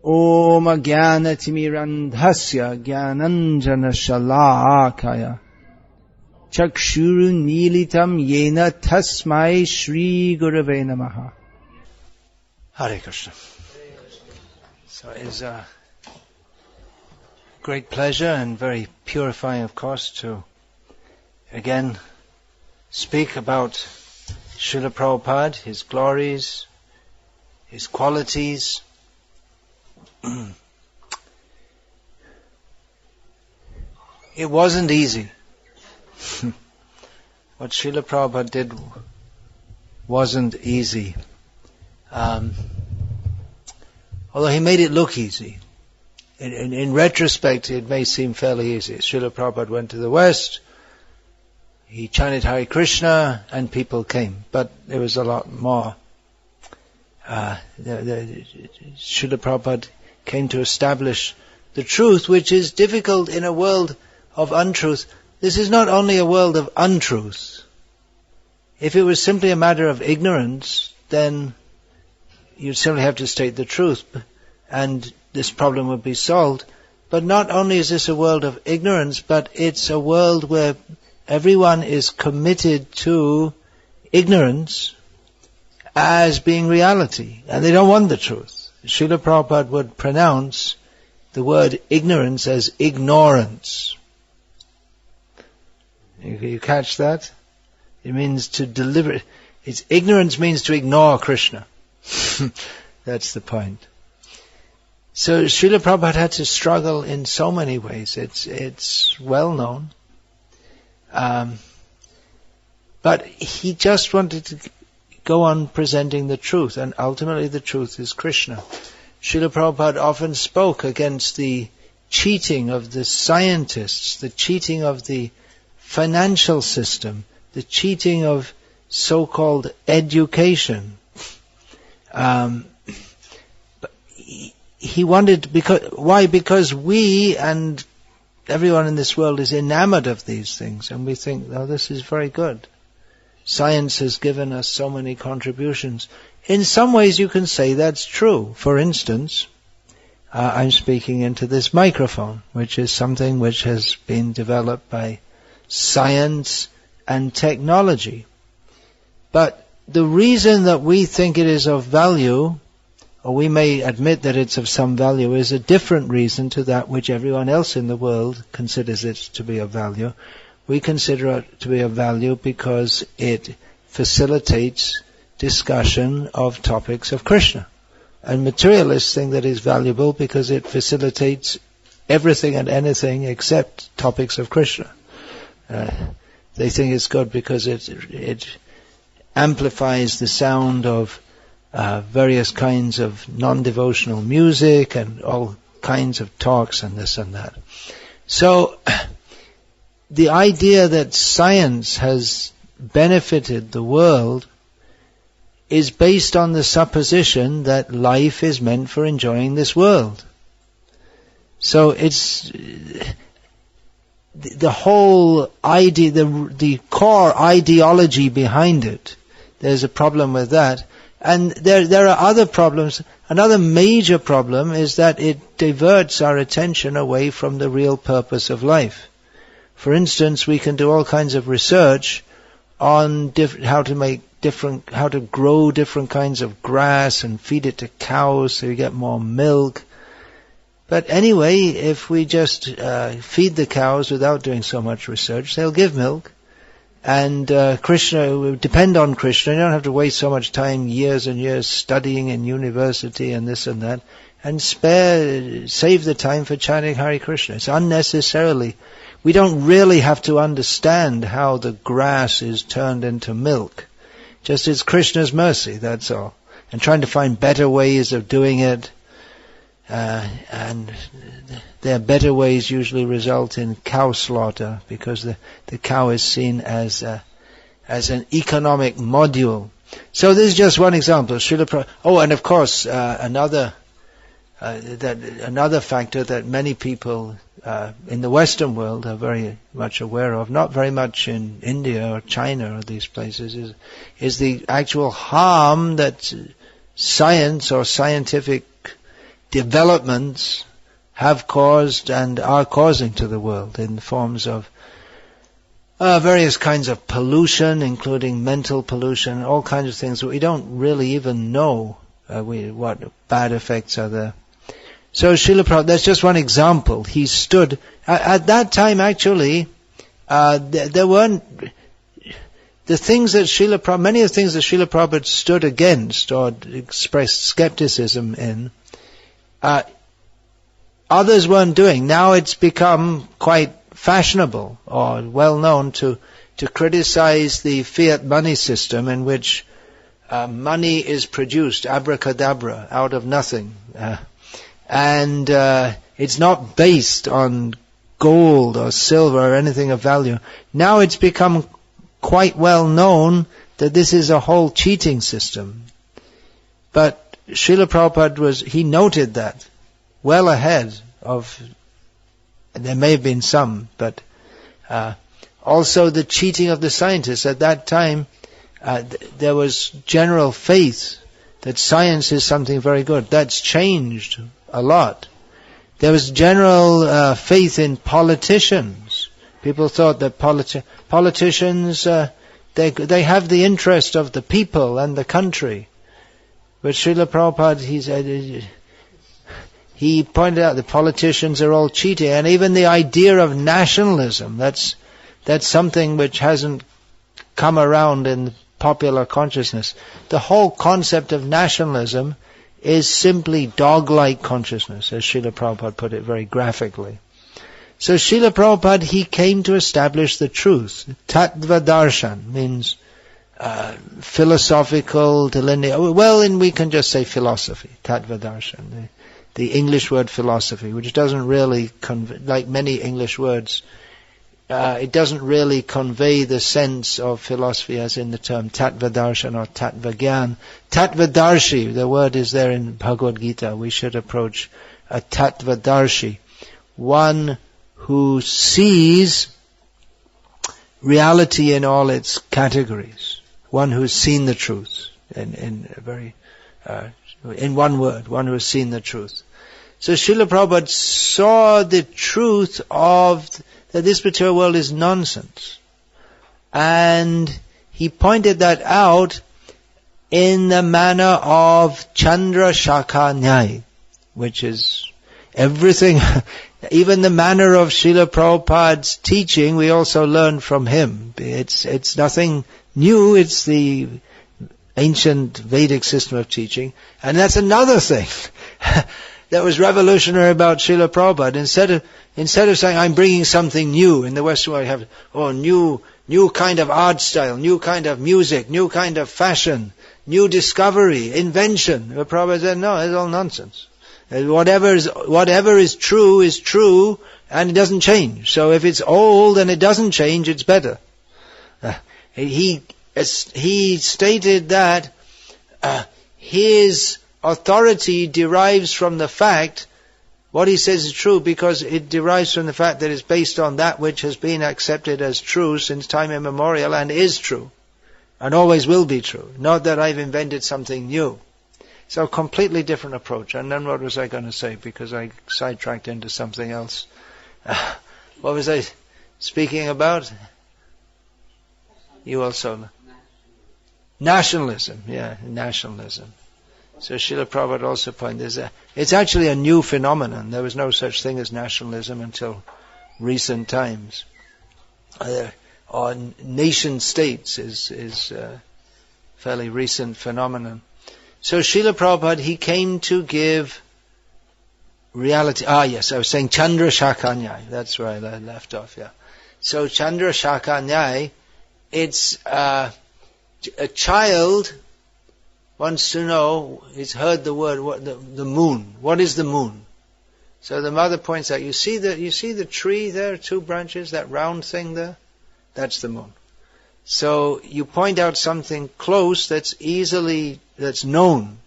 Om Jnanatimirandhasya Jnananjana Shalakaya Chakshuru Nilitam Yena Tasmai Shri Gurave Namaha. Hare Krishna. So it is a great pleasure and very purifying, of course, to again speak about Srila Prabhupada, his glories, his qualities. It wasn't easy. What Srila Prabhupada did wasn't easy. Although he made it look easy. In retrospect, it may seem fairly easy. Srila Prabhupada went to the West, he chanted Hare Krishna, and people came. But there was a lot more. Srila Prabhupada came to establish the truth, which is difficult in a world of untruth. This is not only a world of untruth. If it was simply a matter of ignorance, then you'd simply have to state the truth, and this problem would be solved. But not only is this a world of ignorance, but it's a world where everyone is committed to ignorance as being reality, and they don't want the truth. Srila Prabhupada would pronounce the word ignorance as ignorance. You catch that? It means to deliver. Ignorance means to ignore Krishna. That's the point. So Srila Prabhupada had to struggle in so many ways. It's well known. But he just wanted to go on presenting the truth, and ultimately the truth is Krishna. Srila Prabhupada often spoke against the cheating of the scientists, the cheating of the financial system, the cheating of so-called education. He wanted, because we and everyone in this world is enamored of these things, and we think, oh, this is very good. Science has given us so many contributions. In some ways you can say that's true. For instance, I'm speaking into this microphone, which is something which has been developed by science and technology. But the reason that we think it is of value, or we may admit that it's of some value, is a different reason to that which everyone else in the world considers it to be of value. We consider it to be of value because it facilitates discussion of topics of Krishna. And materialists think that is valuable because it facilitates everything and anything except topics of Krishna. They think it's good because it amplifies the sound of various kinds of non-devotional music and all kinds of talks and this and that. So the idea that science has benefited the world is based on the supposition that life is meant for enjoying this world. So it's the whole idea, the core ideology behind it. There's a problem with that. And there are other problems. Another major problem is that it diverts our attention away from the real purpose of life. For instance, we can do all kinds of research on how to grow different kinds of grass and feed it to cows so you get more milk. But anyway, if we just feed the cows without doing so much research, they'll give milk. And Krishna, we depend on Krishna. You don't have to waste so much time, years and years, studying in university and this and that, and save the time for chanting Hare Krishna. It's unnecessarily. We don't really have to understand how the grass is turned into milk. Just it's Krishna's mercy, that's all. And trying to find better ways of doing it. And their better ways usually result in cow slaughter, because the cow is seen as an economic module. So this is just one example. And of course, another factor that many people in the Western world are very much aware of, not very much in India or China or these places, is the actual harm that science or scientific developments have caused and are causing to the world in forms of various kinds of pollution, including mental pollution, all kinds of things that we don't really even know what bad effects are there. So Srila Prabhupada, that's just one example. He stood, at that time actually, there weren't, the things that Srila Prabhupada, many of the things that Srila Prabhupada stood against or expressed skepticism in, others weren't doing. Now it's become quite fashionable or well known to criticize the fiat money system in which money is produced abracadabra out of nothing. And it's not based on gold or silver or anything of value. Now it's become quite well known that this is a whole cheating system. But Srila Prabhupada he noted that well ahead of, there may have been some, but also the cheating of the scientists. At that time, there was general faith that science is something very good. That's changed a lot. There was general faith in politicians. People thought that politicians, they have the interest of the people and the country. But Srila Prabhupada, he pointed out that politicians are all cheating, and even the idea of nationalism, that's something which hasn't come around in popular consciousness. The whole concept of nationalism is simply dog-like consciousness, as Srila Prabhupada put it very graphically. So Srila Prabhupada, he came to establish the truth. Tattva darshan means philosophical delineation. Well, and we can just say philosophy, tattva darshan. The English word philosophy, which doesn't really like many English words, it doesn't really convey the sense of philosophy as in the term tattva darshan or tattva gyan. Tattva darshi, the word is there in Bhagavad Gita. We should approach a tattva darshi, one who sees reality in all its categories, one who's seen the truth in one word, one who has seen the truth. So Srila Prabhupada saw the truth of that this material world is nonsense. And he pointed that out in the manner of Chandra Shaka Nyaya, which is everything, even the manner of Srila Prabhupada's teaching, we also learn from him. It's nothing new, it's the ancient Vedic system of teaching. And that's another thing that was revolutionary about Srila Prabhupada. Instead of saying, I'm bringing something new, in the Western world you have, new kind of art style, new kind of music, new kind of fashion, new discovery, invention. Prabhupada said, no, it's all nonsense. Whatever is true, and it doesn't change. So if it's old and it doesn't change, it's better. He stated that his authority derives from the fact, what he says is true, because it derives from the fact that it's based on that which has been accepted as true since time immemorial and is true, and always will be true. Not that I've invented something new. So a completely different approach. And then what was I going to say? Because I sidetracked into something else. What was I speaking about? You also... Nationalism. Yeah, nationalism. So Srila Prabhupada also pointed this out. It's actually a new phenomenon. There was no such thing as nationalism until recent times. Or nation states is a fairly recent phenomenon. So Srila Prabhupada, he came to give reality. Yes, I was saying Chandra Shaka Nyaya. That's where I left off, yeah. So Chandra Shaka Nyaya, it's a child wants to know, he's heard the word, the moon. What is the moon? So the mother points out, you see the tree there, 2 branches, that round thing there? That's the moon. So you point out something close that's known.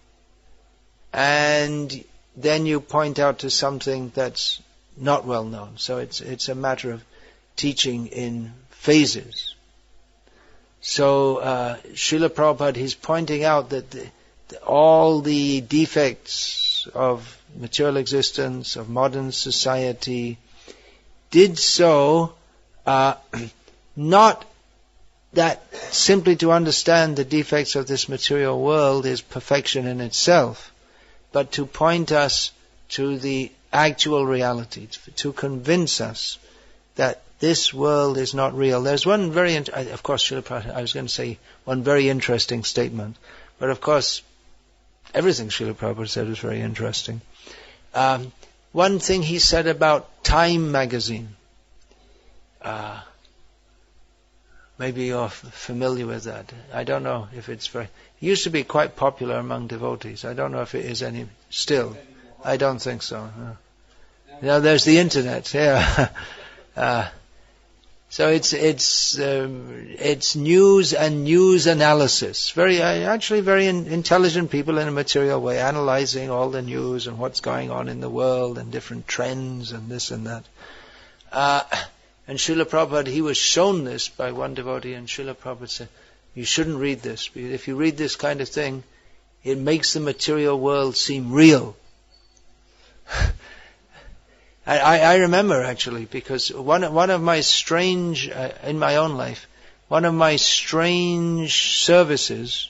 And then you point out to something that's not well known. So it's a matter of teaching in phases. So Srila Prabhupada, he's pointing out that all the defects of material existence, of modern society, did so not that simply to understand the defects of this material world is perfection in itself, but to point us to the actual reality, to convince us that this world is not real. There's one very, of course, Srila Prabhupada, I was going to say one very interesting statement, but of course, everything Srila Prabhupada said was very interesting. One thing he said about Time magazine, maybe you're familiar with that. I don't know if it's it used to be quite popular among devotees. I don't know if it is any still. I don't think so. No, there's the internet. Yeah. So it's news and news analysis. Actually very intelligent people in a material way, analyzing all the news and what's going on in the world and different trends and this and that. And Srila Prabhupada, he was shown this by one devotee, and Srila Prabhupada said, you shouldn't read this, because if you read this kind of thing, it makes the material world seem real. I remember actually, because one of my strange, in my own life, one of my strange services,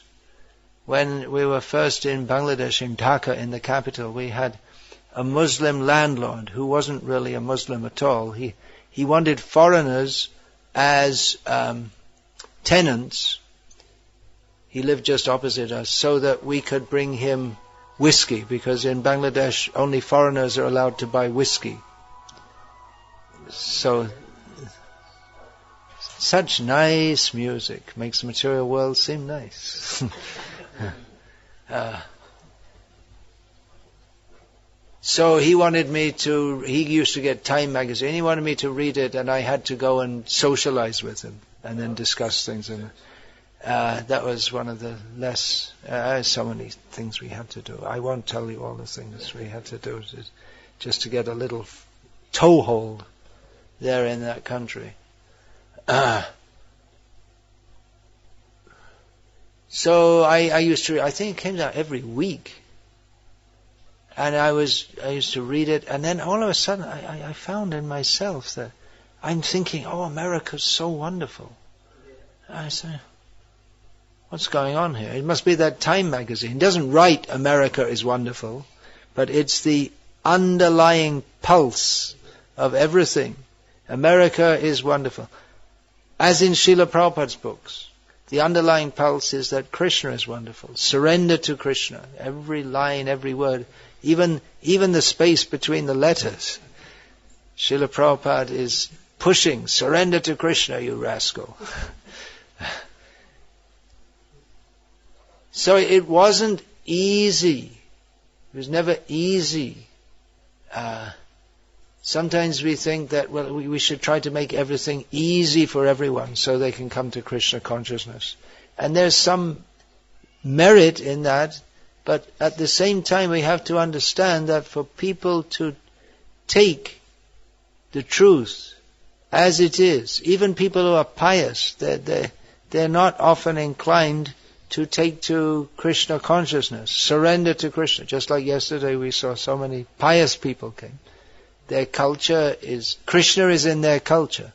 when we were first in Bangladesh, in Dhaka, in the capital, we had a Muslim landlord who wasn't really a Muslim at all. He wanted foreigners as tenants. He lived just opposite us, so that we could bring him whiskey, because in Bangladesh only foreigners are allowed to buy whiskey. So, such nice music makes the material world seem nice. So he used to get Time magazine, he wanted me to read it, and I had to go and socialize with him, and then discuss things. And that was one of the less, so many things we had to do. I won't tell you all the things we had to do, just to get a little toehold there in that country. So I used to, I think it came out every week. And I used to read it, and then all of a sudden I found in myself that I'm thinking, oh, America's so wonderful. I said, what's going on here? It must be that Time magazine. It doesn't write America is wonderful, but it's the underlying pulse of everything. America is wonderful. As in Srila Prabhupada's books, the underlying pulse is that Krishna is wonderful. Surrender to Krishna. Every line, every word, even the space between the letters. Srila Prabhupada is pushing, surrender to Krishna, you rascal. So it wasn't easy. It was never easy. Sometimes we think that, well, we should try to make everything easy for everyone so they can come to Krishna consciousness. And there's some merit in that, but at the same time we have to understand that for people to take the truth as it is, even people who are pious, they're not often inclined to take to Krishna consciousness, surrender to Krishna. Just like yesterday we saw so many pious people came. Their culture is, Krishna is in their culture.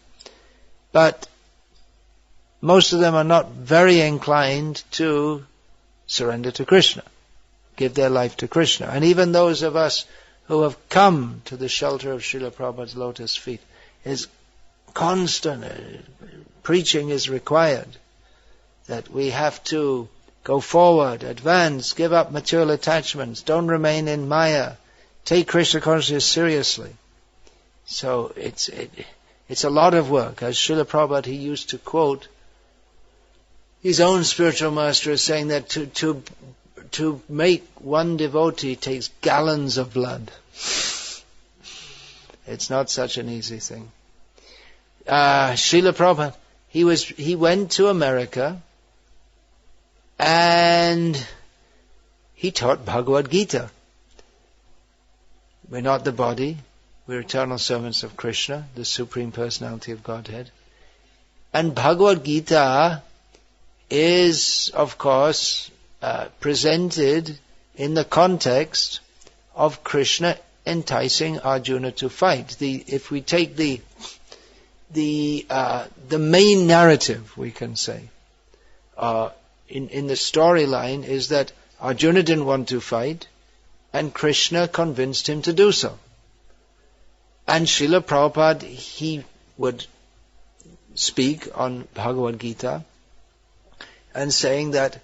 But most of them are not very inclined to surrender to Krishna, give their life to Krishna. And even those of us who have come to the shelter of Srila Prabhupada's lotus feet, is constant preaching is required. That we have to go forward, advance, give up material attachments, don't remain in Maya, take Krishna consciousness seriously. So it's a lot of work. As Srila Prabhupada, he used to quote his own spiritual master as saying that to make one devotee takes gallons of blood. It's not such an easy thing. Srila Prabhupada, he went to America and he taught Bhagavad Gita. We're not the body. We're eternal servants of Krishna, the Supreme Personality of Godhead. And Bhagavad Gita is, of course, presented in the context of Krishna enticing Arjuna to fight. If we take the main narrative, we can say, in the storyline is that Arjuna didn't want to fight, and Krishna convinced him to do so. And Srila Prabhupada, he would speak on Bhagavad Gita and saying that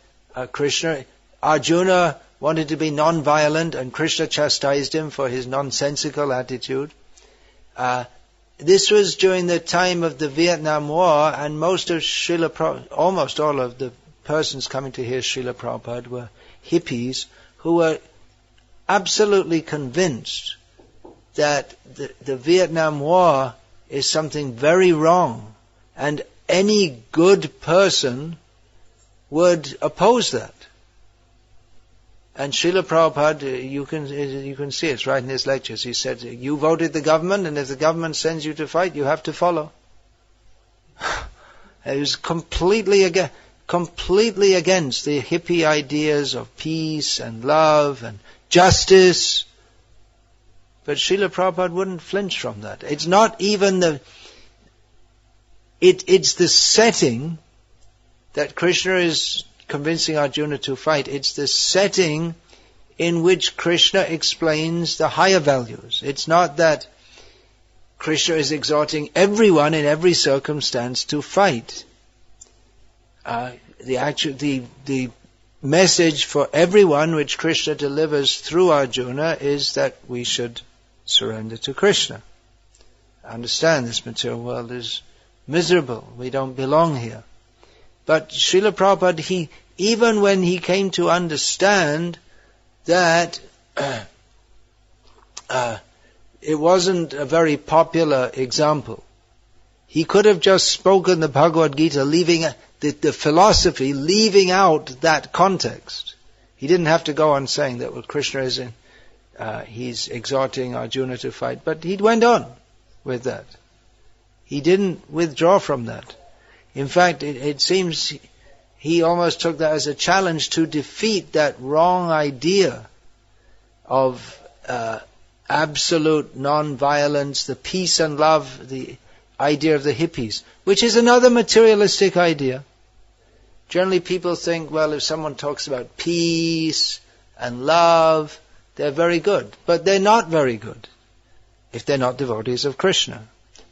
Arjuna wanted to be non-violent, and Krishna chastised him for his nonsensical attitude. This was during the time of the Vietnam War, and almost all of the persons coming to hear Srila Prabhupada were hippies who were absolutely convinced that the Vietnam War is something very wrong, and any good person would oppose that. And Srila Prabhupada, you can see it's right in his lectures, he said, you voted the government, and if the government sends you to fight, you have to follow. It was completely against the hippie ideas of peace and love and justice. But Srila Prabhupada wouldn't flinch from that. It's not even it's the setting that Krishna is convincing Arjuna to fight. It's the setting in which Krishna explains the higher values. It's not that Krishna is exhorting everyone in every circumstance to fight. The message for everyone which Krishna delivers through Arjuna is that we should surrender to Krishna. Understand this material world is miserable. We don't belong here. But Srila Prabhupada, even when he came to understand that it wasn't a very popular example, he could have just spoken the Bhagavad Gita, leaving the philosophy, leaving out that context. He didn't have to go on saying that, well, Krishna is he's exhorting Arjuna to fight, but he went on with that. He didn't withdraw from that. In fact, it seems he almost took that as a challenge to defeat that wrong idea of absolute non-violence, the peace and love, the idea of the hippies, which is another materialistic idea. Generally people think, well, if someone talks about peace and love, they're very good. But they're not very good if they're not devotees of Krishna.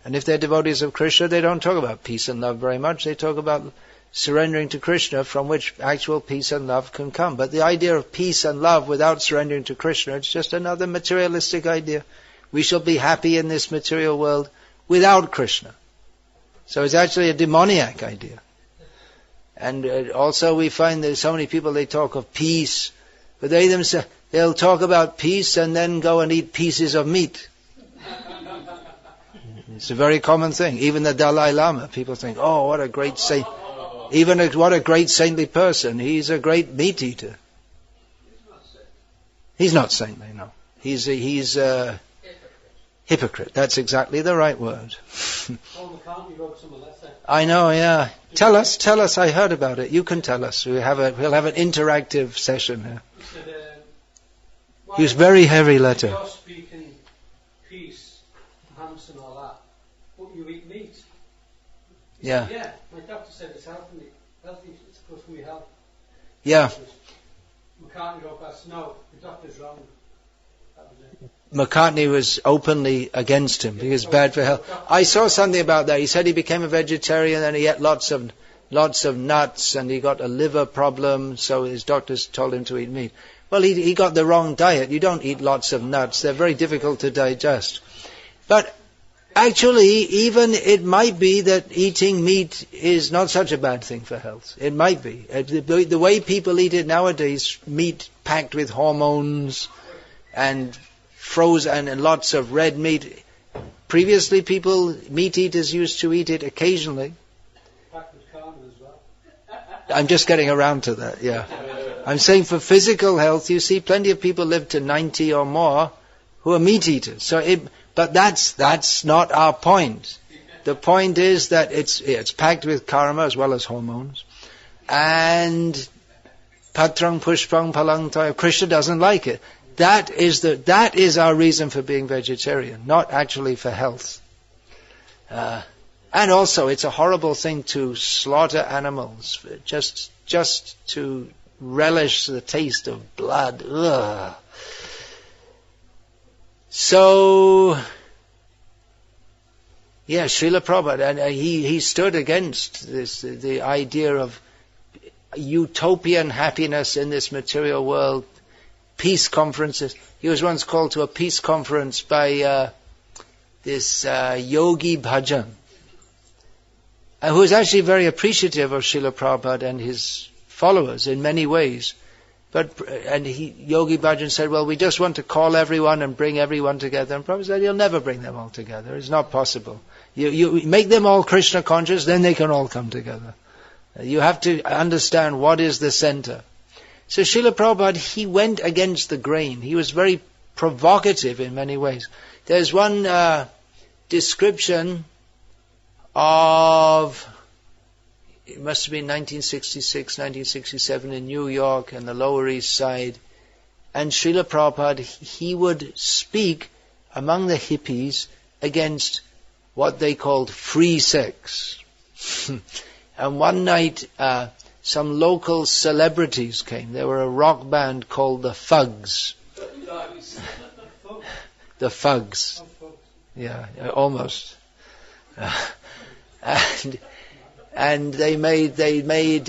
And if they're devotees of Krishna, they don't talk about peace and love very much. They talk about surrendering to Krishna, from which actual peace and love can come. But the idea of peace and love without surrendering to Krishna, it's just another materialistic idea. We shall be happy in this material world without Krishna. So it's actually a demoniac idea. And also we find that so many people, they talk of peace, but they themselves, they'll talk about peace and then go and eat pieces of meat. It's a very common thing. Even the Dalai Lama, people think, oh, what a great saint. What a great saintly person. He's a great meat eater. He's not saintly, no. He's a hypocrite. That's exactly the right word. I know, yeah. Tell us, I heard about it. You can tell us. We'll have an interactive session here. He was very heavy letter. You're speaking peace, hams and all that, but you eat meat. Yeah. Said, yeah, my doctor said it's healthy, it's good for your health. Yeah. McCartney wrote back, no, the doctor's wrong. That was it. McCartney was openly against him because it's bad for health. I saw something about that. He said he became a vegetarian and he ate lots of nuts and he got a liver problem, so his doctors told him to eat meat. Well, he got the wrong diet. You don't eat lots of nuts. They're very difficult to digest. But actually, even it might be that eating meat is not such a bad thing for health. It might be. The way people eat it nowadays, meat packed with hormones and frozen and lots of red meat. Previously, meat eaters used to eat it occasionally. Packed with carbon as well. I'm just getting around to that, yeah. I'm saying for physical health, you see plenty of people live to 90 or more who are meat eaters. But that's not our point. The point is that it's packed with karma as well as hormones. And patrang pushpang palang toya. Krishna doesn't like it. that is our reason for being vegetarian, not actually for health. And also, it's a horrible thing to slaughter animals just to relish the taste of blood. Ugh. So, yeah, Srila Prabhupada, and he stood against the idea of utopian happiness in this material world, peace conferences. He was once called to a peace conference by this Yogi Bhajan, who was actually very appreciative of Srila Prabhupada and his followers in many ways. Yogi Bhajan said, well, we just want to call everyone and bring everyone together. And Prabhupada said, you'll never bring them all together. It's not possible. You make them all Krishna conscious, then they can all come together. You have to understand what is the center. So Srila Prabhupada, he went against the grain. He was very provocative in many ways. There's one description of, it must have been 1966, 1967 in New York and the Lower East Side. And Srila Prabhupada, he would speak among the hippies against what they called free sex. And one night, some local celebrities came. There were a rock band called the Fugs. The Fugs. Yeah, almost. And they made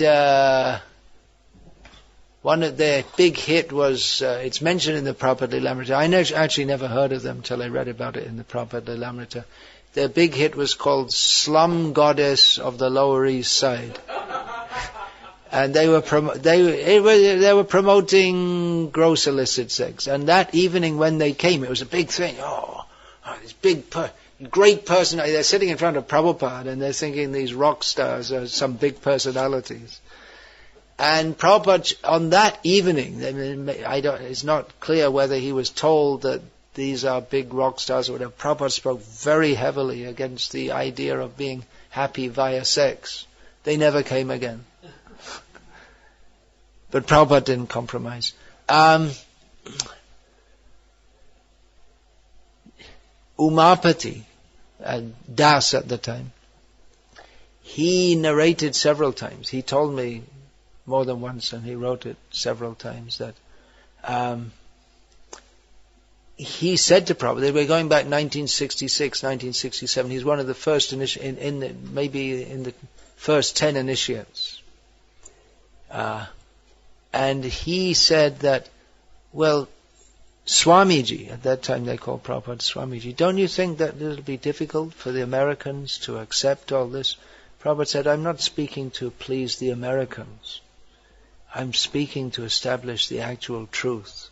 one of their big hit was, it's mentioned in the Prabhupada Lilamrita. I actually never heard of them till I read about it in the Prabhupada Lilamrita. Their big hit was called Slum Goddess of the Lower East Side. And they were promoting gross illicit sex. And that evening when they came, it was a big thing. This great person. They're sitting in front of Prabhupada and they're thinking these rock stars are some big personalities. And Prabhupada, on that evening, it's not clear whether he was told that these are big rock stars or whatever. Prabhupada spoke very heavily against the idea of being happy via sex. They never came again. But Prabhupada didn't compromise. Umapati, Das at the time, he narrated several times. He told me more than once, and he wrote it several times, that he said to Prabhupada, they were going back 1966, 1967, he's one of the first maybe in the first 10 initiates. And he said that, well, Swamiji, at that time they called Prabhupada Swamiji, don't you think that it'll be difficult for the Americans to accept all this? Prabhupada said, I'm not speaking to please the Americans. I'm speaking to establish the actual truth.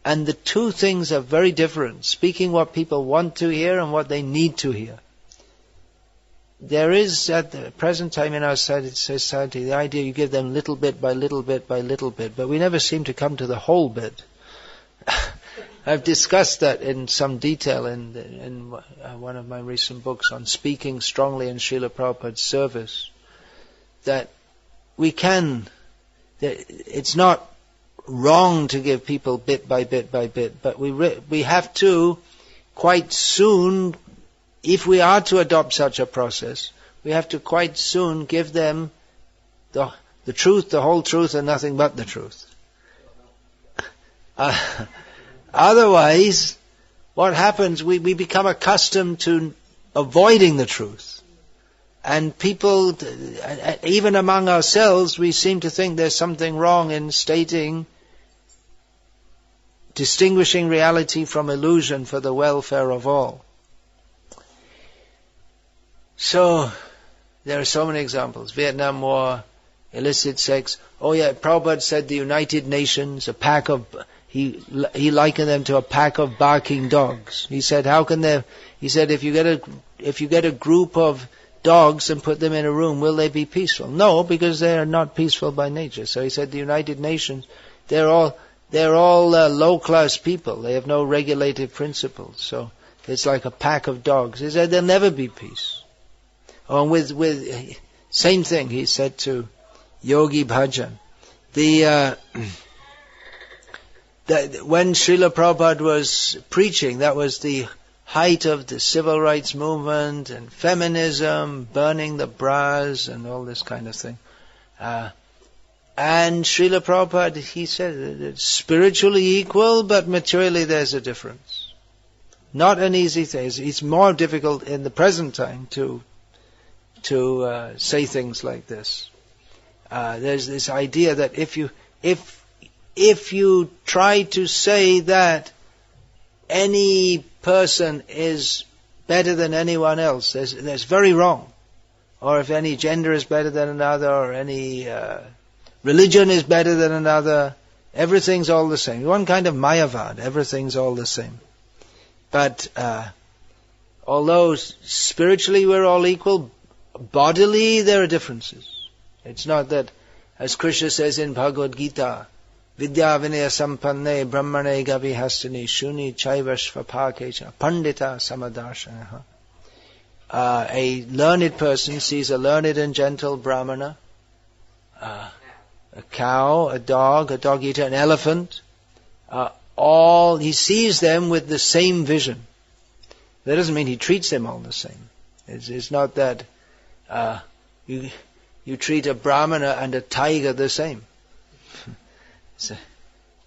And the two things are very different, speaking what people want to hear and what they need to hear. There is, at the present time in our society, the idea you give them little bit by little bit by little bit, but we never seem to come to the whole bit. I've discussed that in some detail in one of my recent books on speaking strongly in Srila Prabhupada's service, that it's not wrong to give people bit by bit by bit, but we have to quite soon, if we are to adopt such a process, we have to quite soon give them the truth, the whole truth, and nothing but the truth. Otherwise, what happens, we become accustomed to avoiding the truth. And people, even among ourselves, we seem to think there's something wrong in distinguishing reality from illusion for the welfare of all. So, there are so many examples. Vietnam War, illicit sex. Oh yeah, Prabhupada said the United Nations, he likened them to a pack of barking dogs. He said, if you get a group of dogs and put them in a room, will they be peaceful? No, because they are not peaceful by nature. So he said the United Nations, they're all low-class people. They have no regulative principles. So it's like a pack of dogs. He said there'll never be peace. Oh, and with same thing he said to Yogi Bhajan. when Srila Prabhupada was preaching, that was the height of the civil rights movement and feminism, burning the bras and all this kind of thing. And Srila Prabhupada, he said, it's spiritually equal, but materially there's a difference. Not an easy thing. It's more difficult in the present time to say things like this. There's this idea that if you try to say that any person is better than anyone else, that's very wrong. Or if any gender is better than another, or any religion is better than another, everything's all the same. One kind of Mayavad, everything's all the same. But although spiritually we're all equal, bodily there are differences. It's not that, as Krishna says in Bhagavad Gita, Vidya vinaya sampanne brahmane gavi hastani shuni chaivashvapakecha pandita samadarshanaha. A learned person sees a learned and gentle brahmana, a cow, a dog eater, an elephant, he sees them with the same vision. That doesn't mean he treats them all the same. It's not that you treat a brahmana and a tiger the same. So,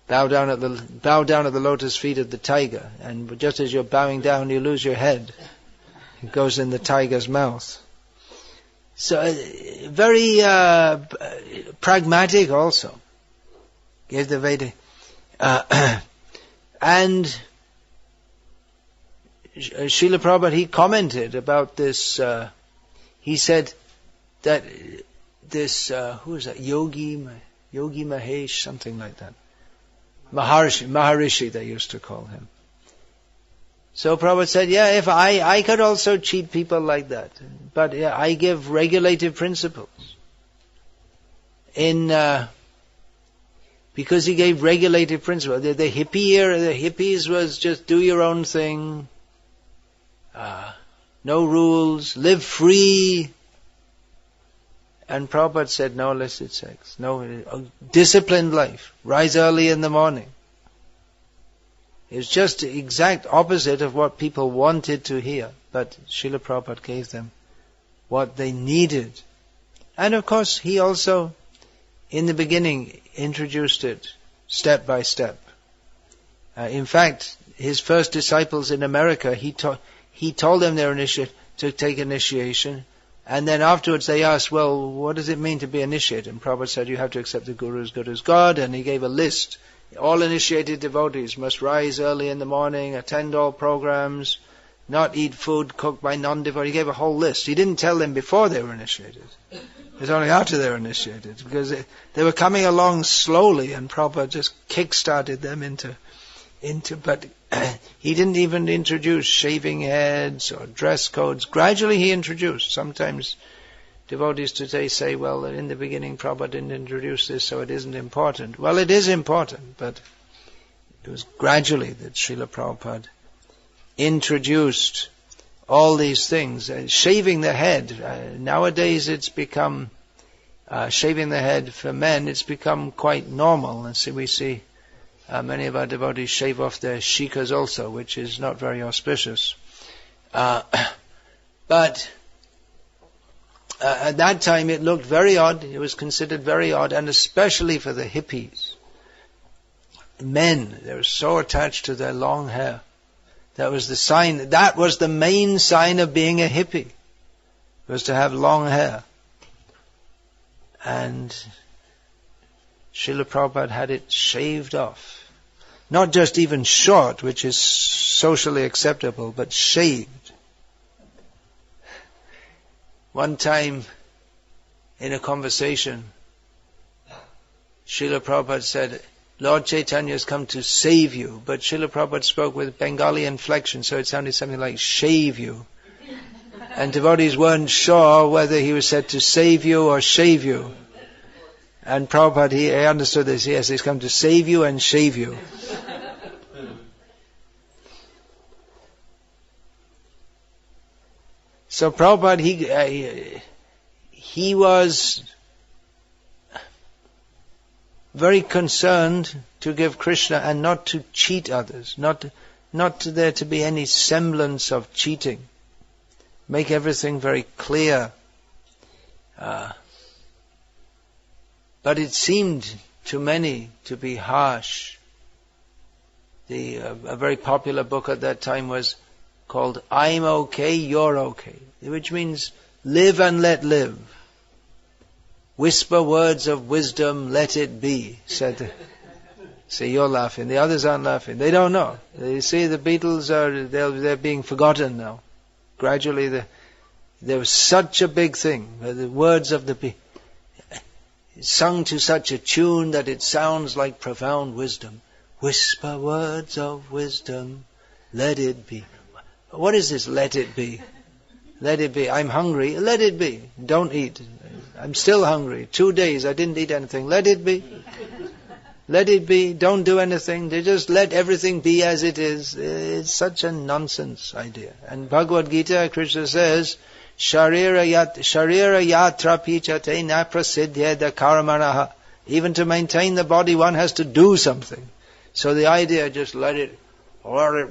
bow down at the lotus feet of the tiger, and just as you're bowing down, you lose your head. It goes in the tiger's mouth. So, very pragmatic also. Gave the Veda. And Srila Prabhupada, he commented about this. He said that this, who is that? Yogi Mahesh, something like that. Maharishi, they used to call him. So Prabhupada said, yeah, if I could also cheat people like that. But yeah, I give regulative principles. Because he gave regulative principles. The hippies was just do your own thing. No rules, live free. And Prabhupada said, no illicit sex, no disciplined life, rise early in the morning. It's just the exact opposite of what people wanted to hear. But Srila Prabhupada gave them what they needed. And of course, he also, in the beginning, introduced it step by step. In fact, his first disciples in America, he told them to take initiation. And then afterwards they asked, well, what does it mean to be initiated? And Prabhupada said, you have to accept the Guru as good as God. And he gave a list. All initiated devotees must rise early in the morning, attend all programs, not eat food cooked by non-devotees. He gave a whole list. He didn't tell them before they were initiated. It was only after they were initiated. Because they were coming along slowly, and Prabhupada just kick-started them into, but he didn't even introduce shaving heads or dress codes. Gradually he introduced. Sometimes devotees today say, well, in the beginning Prabhupada didn't introduce this, so it isn't important. Well, it is important, but it was gradually that Srila Prabhupada introduced all these things. Shaving the head. Nowadays it's become, shaving the head for men, it's become quite normal. And so we see many of our devotees shave off their shikas also, which is not very auspicious. But at that time it looked very odd. It was considered very odd, and especially for the hippies. Men, they were so attached to their long hair. That was the sign. That was the main sign of being a hippie, was to have long hair. And Srila Prabhupada had it shaved off. Not just even short, which is socially acceptable, but shaved. One time, in a conversation, Srila Prabhupada said, Lord Chaitanya has come to save you. But Srila Prabhupada spoke with Bengali inflection, so it sounded something like shave you. And devotees weren't sure whether he was said to save you or shave you. And Prabhupada, he understood this. Yes, he's come to save you and shave you. So Prabhupada, he was very concerned to give Krishna and not to cheat others, not there to be any semblance of cheating. Make everything very clear. But it seemed to many to be harsh. A very popular book at that time was called I'm Okay, You're Okay, which means live and let live. Whisper words of wisdom, let it be, said. See, you're laughing. The others aren't laughing. They don't know. You see, the Beatles they're being forgotten now. Gradually, there was such a big thing. The words of the sung to such a tune that it sounds like profound wisdom. Whisper words of wisdom, let it be. What is this, let it be? Let it be. I'm hungry, let it be. Don't eat. I'm still hungry. 2 days I didn't eat anything. Let it be. Let it be. Don't do anything. They just let everything be as it is. It's such a nonsense idea. And Bhagavad Gita, Krishna says, Sharira yatra pichate na prasiddhyeda karamanaha. Even to maintain the body, one has to do something. So the idea, just let it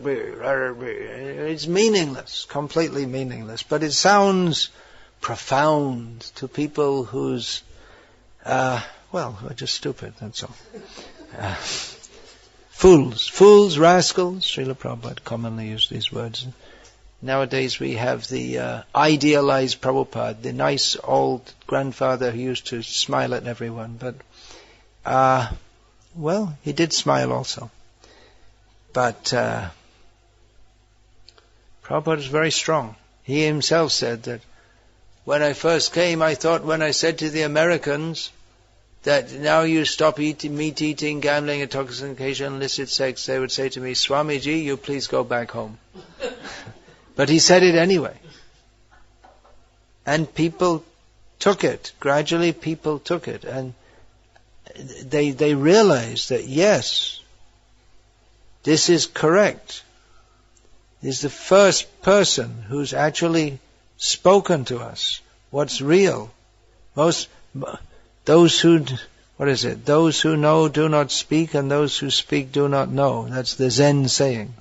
be. It's meaningless, completely meaningless. But it sounds profound to people who's, are just stupid, that's all. Fools, rascals. Srila Prabhupada commonly used these words. Nowadays we have the idealized Prabhupada, the nice old grandfather who used to smile at everyone. But, he did smile also. But Prabhupada is very strong. He himself said that when I first came, I thought when I said to the Americans that now you stop meat eating, gambling, intoxication, illicit sex, they would say to me, Swamiji, you please go back home. But he said it anyway. And people took it. Gradually people took it. And they realized that yes, this is correct. He's the first person who's actually spoken to us what's real. Those who know do not speak, and those who speak do not know. That's the Zen saying.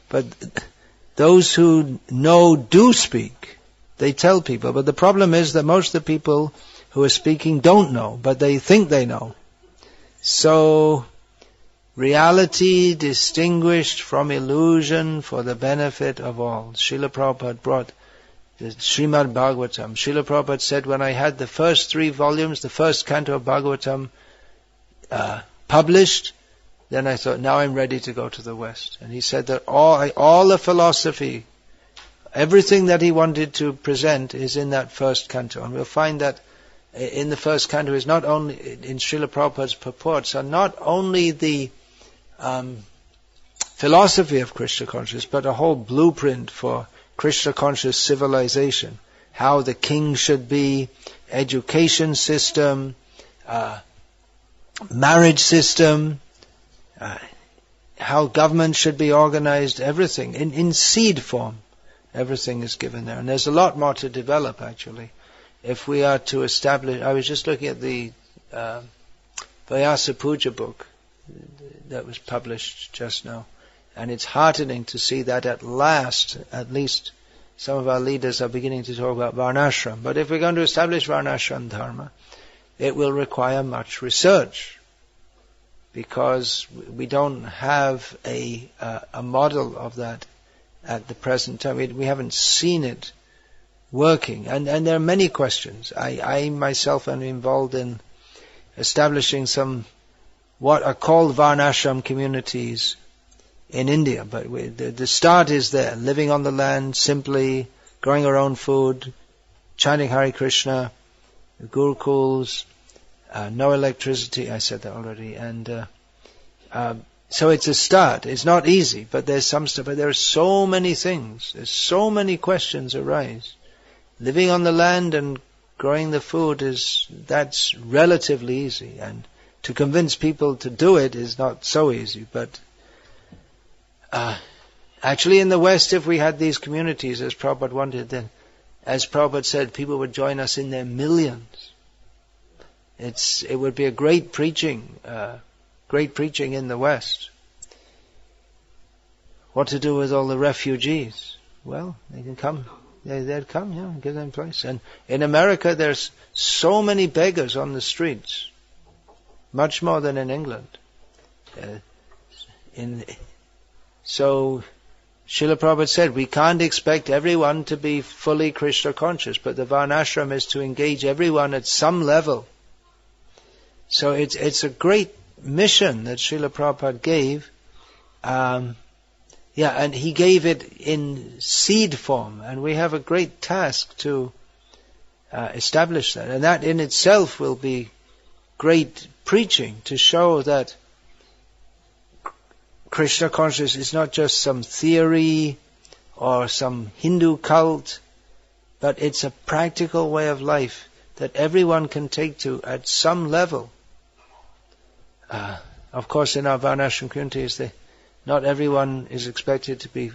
But those who know do speak. They tell people. But the problem is that most of the people who are speaking don't know, but they think they know. So, reality distinguished from illusion for the benefit of all. Srila Prabhupada brought the Srimad Bhagavatam. Srila Prabhupada said, when I had the first 3 volumes, the first canto of Bhagavatam published, then I thought, now I'm ready to go to the West. And he said that all the philosophy, everything that he wanted to present is in that first canto. And we'll find that in the first canto is not only, in Srila Prabhupada's purports, are not only the philosophy of Krishna consciousness, but a whole blueprint for Krishna conscious civilization. How the king should be, education system, marriage system, how government should be organized, everything. In seed form, everything is given there. And there's a lot more to develop, actually. If we are to establish, I was just looking at the Vyasa Puja book that was published just now. And it's heartening to see that at last, at least, some of our leaders are beginning to talk about Varnashram. But if we're going to establish Varnashram Dharma, it will require much research. Because we don't have a model of that at the present time. We haven't seen it working. And there are many questions. I myself am involved in establishing some what are called Varnashram communities in India. But the start is there. Living on the land, simply growing our own food, chanting Hare Krishna, gurukuls, no electricity, I said that already. And so it's a start. It's not easy, but there's some stuff. But there are so many things. There's so many questions arise. Living on the land and growing the food that's relatively easy. And to convince people to do it is not so easy. But actually in the West, if we had these communities as Prabhupada wanted, then, as Prabhupada said, people would join us in their millions. It would be a great preaching in the West. What to do with all the refugees? Well, they can come. They'd come, give them a place. And in America, there's so many beggars on the streets, much more than in England. So, Srila Prabhupada said, we can't expect everyone to be fully Krishna conscious, but the Varnashram is to engage everyone at some level. So it's a great mission that Srila Prabhupada gave. And he gave it in seed form, and we have a great task to establish that. And that in itself will be great preaching, to show that Krishna consciousness is not just some theory or some Hindu cult, but it's a practical way of life that everyone can take to at some level. Of course, in our Varnashram communities, not everyone is expected to be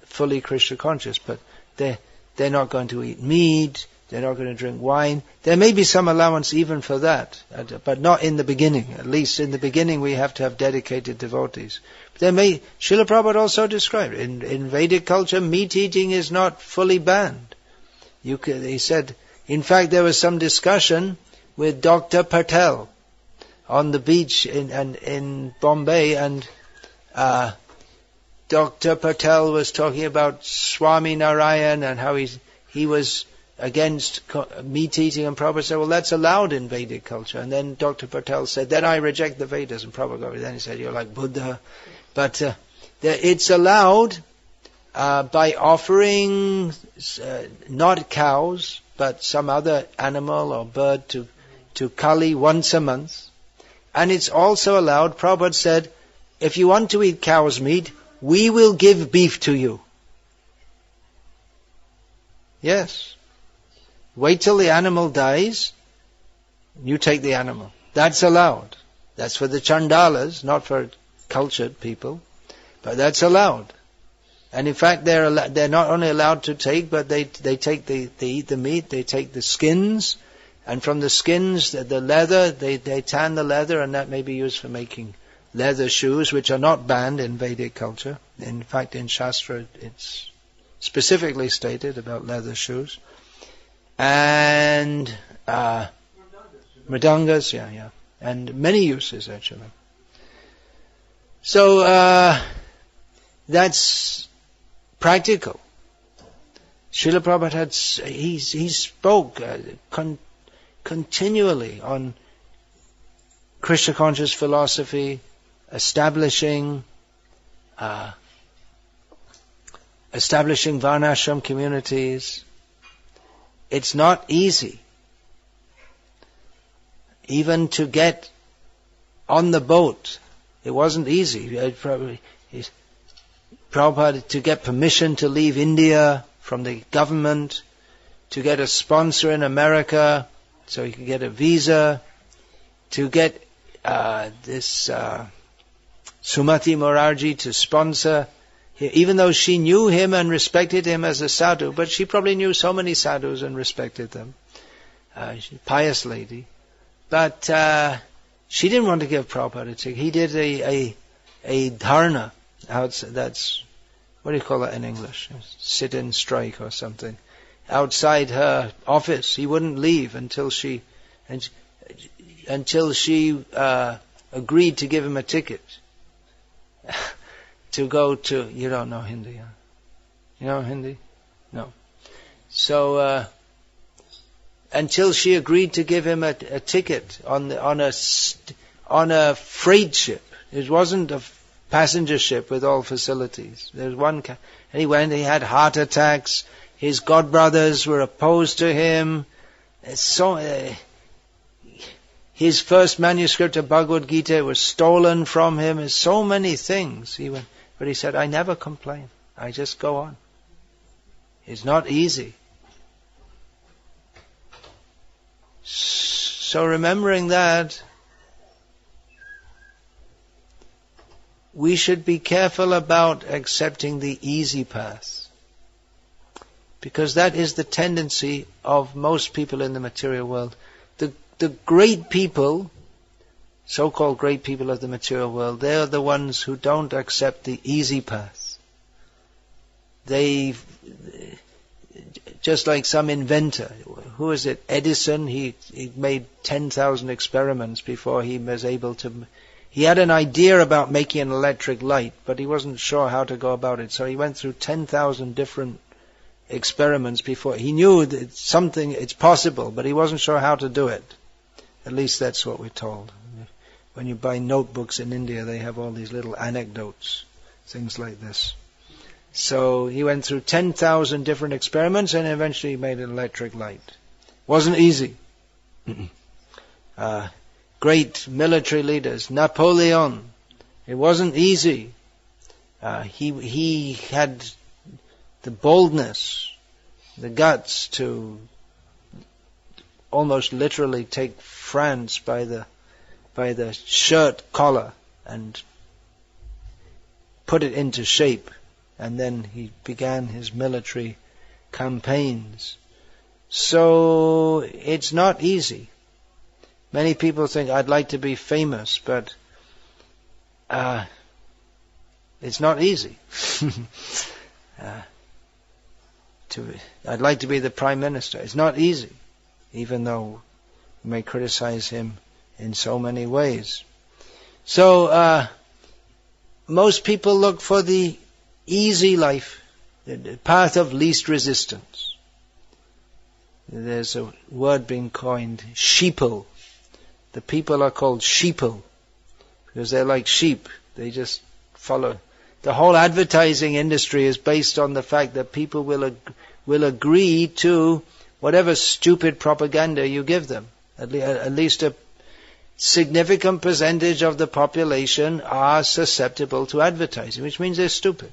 fully Krishna conscious, but they're not going to eat meat, they're not going to drink wine. There may be some allowance even for that, but not in the beginning. At least in the beginning we have to have dedicated devotees. Srila Prabhupada also described, in Vedic culture, meat eating is not fully banned. He said, in fact, there was some discussion with Dr. Patel on the beach in Bombay, and Dr. Patel was talking about Swami Narayan and how he was against meat eating, and Prabhupada said, well, that's allowed in Vedic culture. And then Dr. Patel said, then I reject the Vedas. And Prabhupada then he said, you're like Buddha. But it's allowed by offering not cows, but some other animal or bird to Kali once a month. And it's also allowed, Prabhupada said, if you want to eat cow's meat, we will give beef to you. Yes. Wait till the animal dies, you take the animal. That's allowed. That's for the chandalas, not for cultured people. But that's allowed. And in fact, they're not only allowed to take, but they eat the meat, they take the skins, and from the skins, the leather, they tan the leather, and that may be used for making leather shoes, which are not banned in Vedic culture. In fact, in Shastra, it's specifically stated about leather shoes. And mridangas, and many uses actually. So that's practical. Srila Prabhupada he spoke continually on Krishna conscious philosophy, establishing Varnashram communities. It's not easy. Even to get on the boat, it wasn't easy. Prabhupada, to get permission to leave India from the government, to get a sponsor in America so he could get a visa, to get this Sumati Morarji to sponsor, even though she knew him and respected him as a sadhu, but she probably knew so many sadhus and respected them. She's a pious lady. But she didn't want to give Prabhupada a ticket. He did a dharna. That's, what do you call that in English? Sit-in strike or something. Outside her office. He wouldn't leave until she agreed to give him a ticket. To go to, you don't know Hindi, huh? You know Hindi? No. So, until she agreed to give him a ticket on a freight ship. It wasn't a passenger ship with all facilities. There was one, and he went, he had heart attacks, his godbrothers were opposed to him, his first manuscript of Bhagavad Gita was stolen from him, there's so many things. But he said, I never complain. I just go on. It's not easy. So remembering that, we should be careful about accepting the easy path. Because that is the tendency of most people in the material world. The the great people, so-called great people of the material world, they're the ones who don't accept the easy path. They, just like some inventor, who is it? Edison, he made 10,000 experiments before he was able to. He had an idea about making an electric light, but he wasn't sure how to go about it. So he went through 10,000 different experiments before. He knew that it's possible, but he wasn't sure how to do it. At least that's what we're told. When you buy notebooks in India, they have all these little anecdotes, things like this. So he went through 10,000 different experiments and eventually made an electric light. Wasn't easy. Great military leaders, Napoleon. It wasn't easy. He had the boldness, the guts to almost literally take France by the shirt collar and put it into shape. And then he began his military campaigns. So it's not easy. Many people think, I'd like to be famous, but it's not easy. I'd like to be the Prime Minister. It's not easy, even though you may criticize him in so many ways. So most people look for the easy life, the path of least resistance. There's a word being coined, sheeple. The people are called sheeple because they're like sheep. They just follow. The whole advertising industry is based on the fact that people will agree to whatever stupid propaganda you give them. At least a significant percentage of the population are susceptible to advertising, which means they're stupid.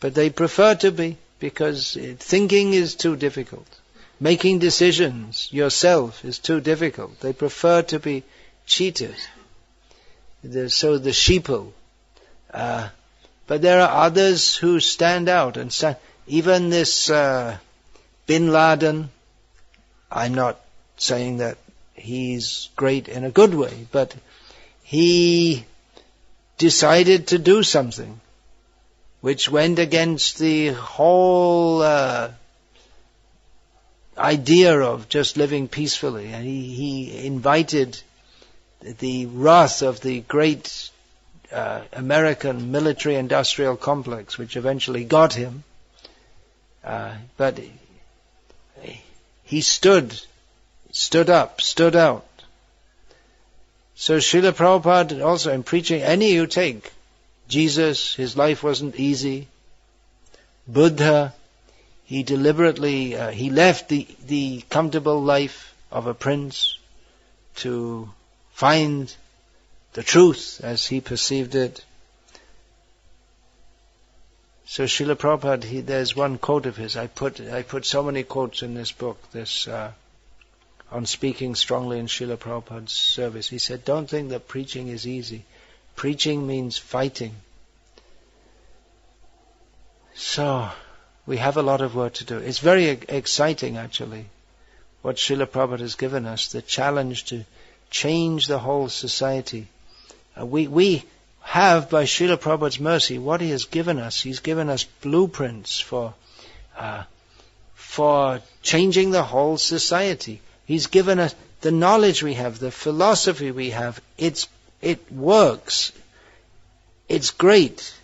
But they prefer to be, because thinking is too difficult. Making decisions yourself is too difficult. They prefer to be cheated. So the sheeple. But there are others who stand out. And even this Bin Laden, I'm not saying that he's great in a good way, but he decided to do something which went against the whole idea of just living peacefully. And he invited the wrath of the great American military-industrial complex, which eventually got him. But he stood up, stood out. So Srila Prabhupada also, in preaching, any you take, Jesus, his life wasn't easy. Buddha, he deliberately, he left the comfortable life of a prince to find the truth as he perceived it. So Srila Prabhupada, there's one quote of his. I put so many quotes in this book, on speaking strongly in Srila Prabhupada's service. He said, don't think that preaching is easy. Preaching means fighting. So, we have a lot of work to do. It's very exciting, actually, what Srila Prabhupada has given us, the challenge to change the whole society. We have, by Srila Prabhupada's mercy, what he has given us. He's given us blueprints for changing the whole society. He's given us the knowledge we have, the philosophy we have. It works. It's great.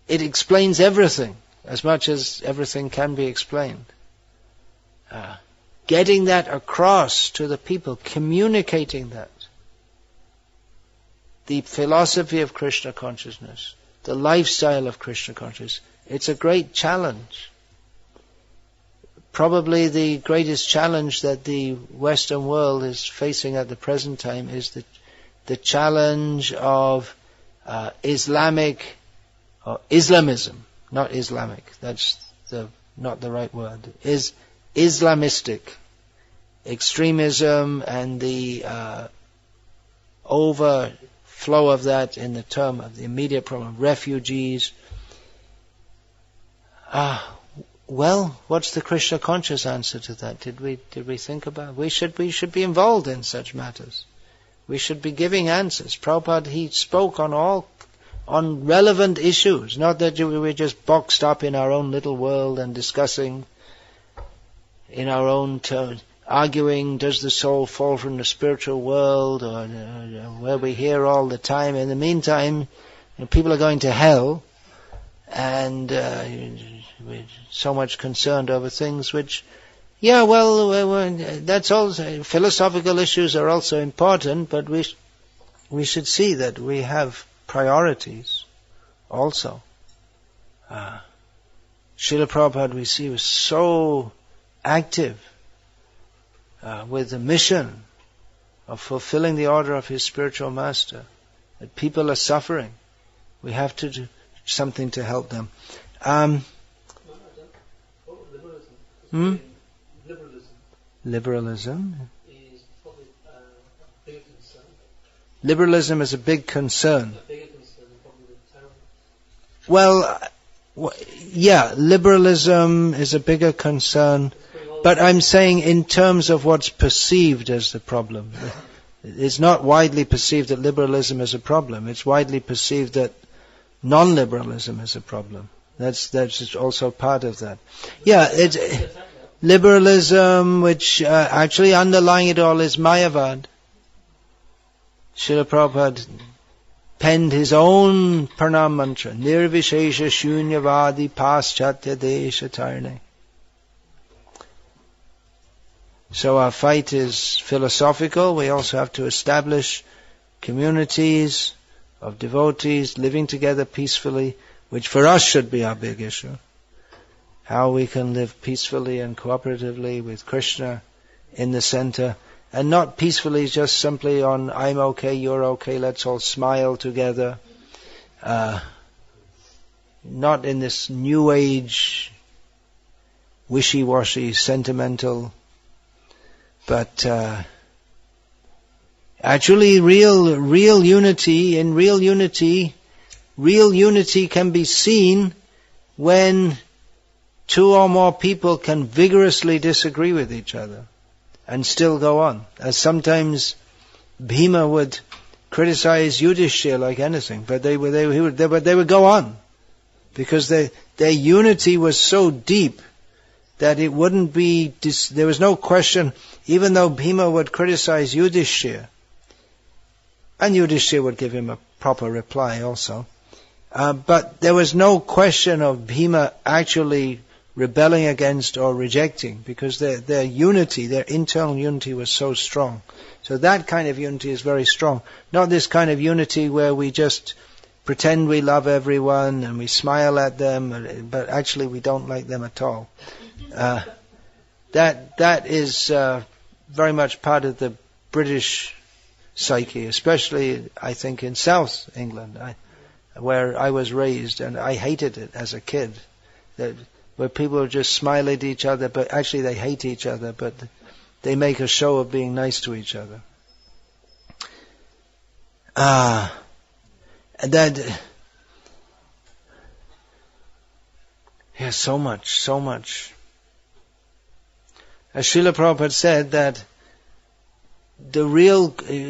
It explains everything, as much as everything can be explained. Getting that across to the people, communicating that. The philosophy of Krishna consciousness, the lifestyle of Krishna consciousness, it's a great challenge. Probably the greatest challenge that the Western world is facing at the present time is the challenge of Islamism, not Islamic. That's not the right word. Is Islamistic extremism and the overflow of that in the term of the immediate problem of refugees. Well, what's the Krishna conscious answer to that? Did we think about it? We should be involved in such matters. We should be giving answers. Prabhupada, he spoke on relevant issues, not that we're just boxed up in our own little world and discussing in our own terms, arguing, does the soul fall from the spiritual world, or where we hear all the time. In the meantime, people are going to hell, and we're so much concerned over things which, that's also, philosophical issues are also important, but we should see that we have priorities also. Srila Prabhupada, we see, was so active with the mission of fulfilling the order of his spiritual master, that people are suffering. We have to do something to help them. Liberalism is probably a bigger concern. Liberalism is a big concern. A bigger concern than probably the terror. Liberalism is a bigger concern, but I'm saying in terms of what's perceived as the problem. It's not widely perceived that liberalism is a problem. It's widely perceived that non-liberalism is a problem. That's also part of that. It's liberalism, which actually underlying it all is Mayavad. Srila Prabhupada penned his own pranam mantra, Nirvishesha Shunyavadi Paschatya Desha Tarne. So our fight is philosophical. We also have to establish communities of devotees living together peacefully, which for us should be our big issue. How we can live peacefully and cooperatively with Krishna in the center, and not peacefully just simply on I'm okay, you're okay, let's all smile together. Not in this new age, wishy-washy, sentimental, but actually real unity. In real unity can be seen when two or more people can vigorously disagree with each other and still go on. As sometimes Bhima would criticize Yudhishthira like anything, but they would go on, because their unity was so deep that it wouldn't be. There was no question, even though Bhima would criticize Yudhishthira, and Yudhishthira would give him a proper reply also. But there was no question of Bhima actually rebelling against or rejecting, because their unity, their internal unity was so strong. So that kind of unity is very strong. Not this kind of unity where we just pretend we love everyone and we smile at them, but actually we don't like them at all. That is very much part of the British psyche, especially I think in South England, where I was raised, and I hated it as a kid. Where people just smile at each other, but actually they hate each other, but they make a show of being nice to each other. So much. As Srila Prabhupada said that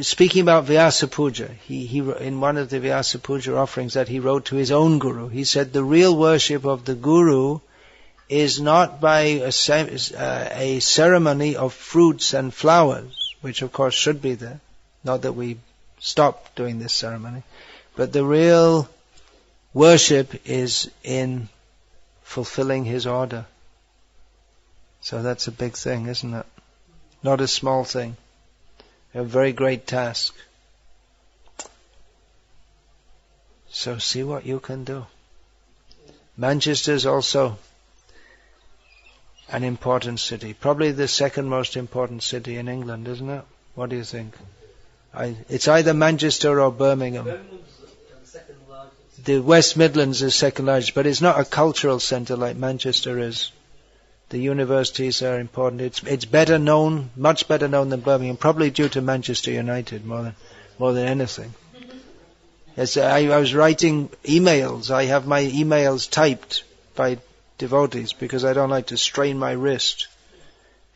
speaking about Vyasa Puja, he in one of the Vyasa Puja offerings that he wrote to his own guru, he said the real worship of the guru is not by a ceremony of fruits and flowers, which of course should be there, not that we stop doing this ceremony, but the real worship is in fulfilling his order. So that's a big thing, isn't it? Not a small thing. A very great task. So see what you can do. Manchester is also an important city. Probably the second most important city in England, isn't it? What do you think? It's either Manchester or Birmingham. Birmingham's the second largest. The West Midlands is second largest, but it's not a cultural centre like Manchester is. The universities are important. It's better known, much better known than Birmingham, probably due to Manchester United more than anything. Yes, I was writing emails. I have my emails typed by devotees because I don't like to strain my wrist.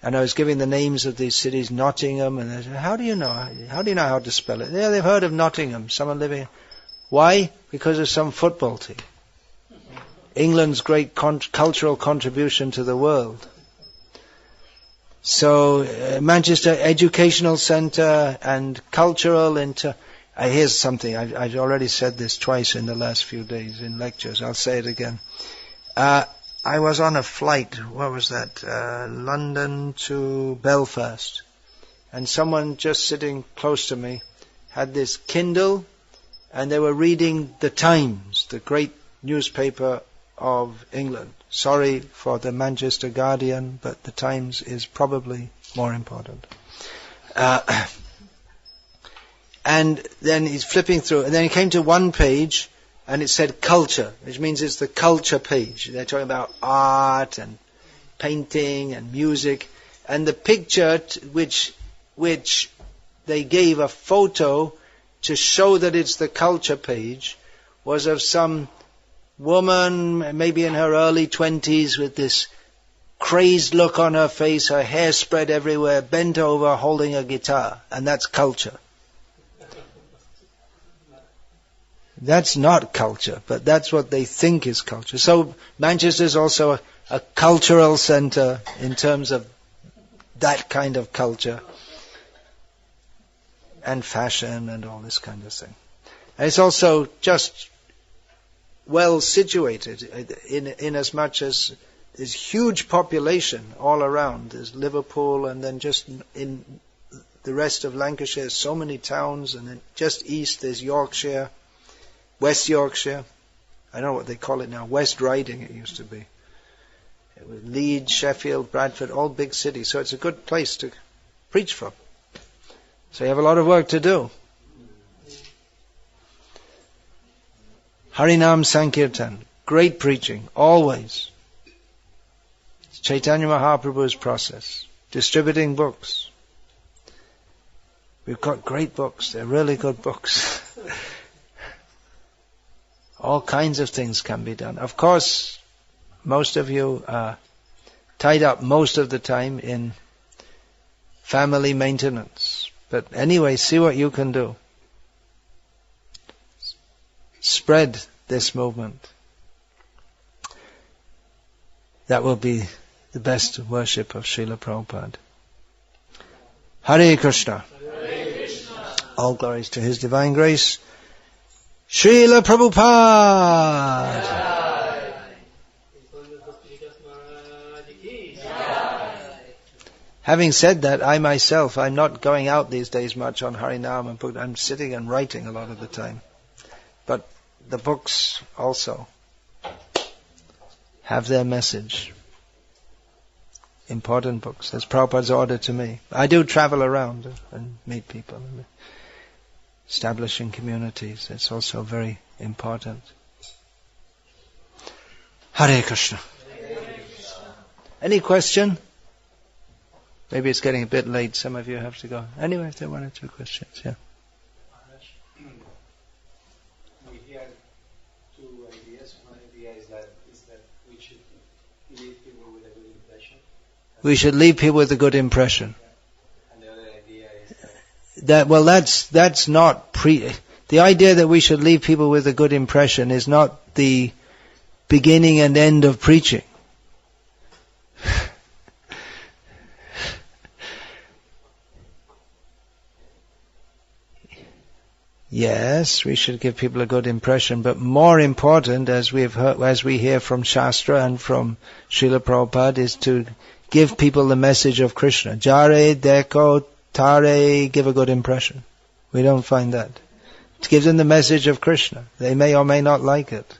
And I was giving the names of these cities, Nottingham, and they said, how do you know? How do you know how to spell it? Yeah, they've heard of Nottingham, someone living. Why? Because of some football team. England's great cultural contribution to the world. So, Manchester Educational Centre and cultural here's something, I've already said this twice in the last few days in lectures, I'll say it again. I was on a flight, what was that, London to Belfast, and someone just sitting close to me had this Kindle, and they were reading The Times, the great newspaper of England. Sorry for the Manchester Guardian, but The Times is probably more important. And then he's flipping through, and then he came to one page, and it said culture, which means it's the culture page. They're talking about art and painting and music, and the picture which they gave a photo to show that it's the culture page was of some woman, maybe in her early 20s, with this crazed look on her face, her hair spread everywhere, bent over, holding a guitar, and that's culture. That's not culture, but that's what they think is culture. So Manchester is also a cultural centre in terms of that kind of culture and fashion and all this kind of thing. And it's also just well situated in as much as there's huge population all around. There's Liverpool, and then just in the rest of Lancashire, so many towns, and then just east there's Yorkshire, West Yorkshire. I don't know what they call it now. West Riding it used to be. It was Leeds, Sheffield, Bradford, all big cities. So it's a good place to preach from. So you have a lot of work to do. Harinam Sankirtan, great preaching, always. It's Chaitanya Mahaprabhu's process. Distributing books. We've got great books. They're really good books. All kinds of things can be done. Of course, most of you are tied up most of the time in family maintenance. But anyway, see what you can do. Spread this movement. That will be the best worship of Srila Prabhupada. Hare Krishna. Hare Krishna. All glories to His Divine Grace. Srila Prabhupada. Having said that, I myself, I'm not going out these days much on Harinam and book. I'm sitting and writing a lot of the time. But the books also have their message. Important books. That's Prabhupada's order to me. I do travel around and meet people. Establishing communities. It's also very important. Hare Krishna. Any question? Maybe it's getting a bit late. Some of you have to go. Anyway, if there are one or two questions, yeah. We hear two ideas. One idea is that we should leave people with a good impression. We should leave people with a good impression. And the other idea is that that's not the idea that we should leave people with a good impression is not the beginning and end of preaching. Yes, we should give people a good impression, but more important, as we hear from Shastra and from Srila Prabhupada, is to give people the message of Krishna. Jare, deko, tare, give a good impression. We don't find that. To give them the message of Krishna. They may or may not like it.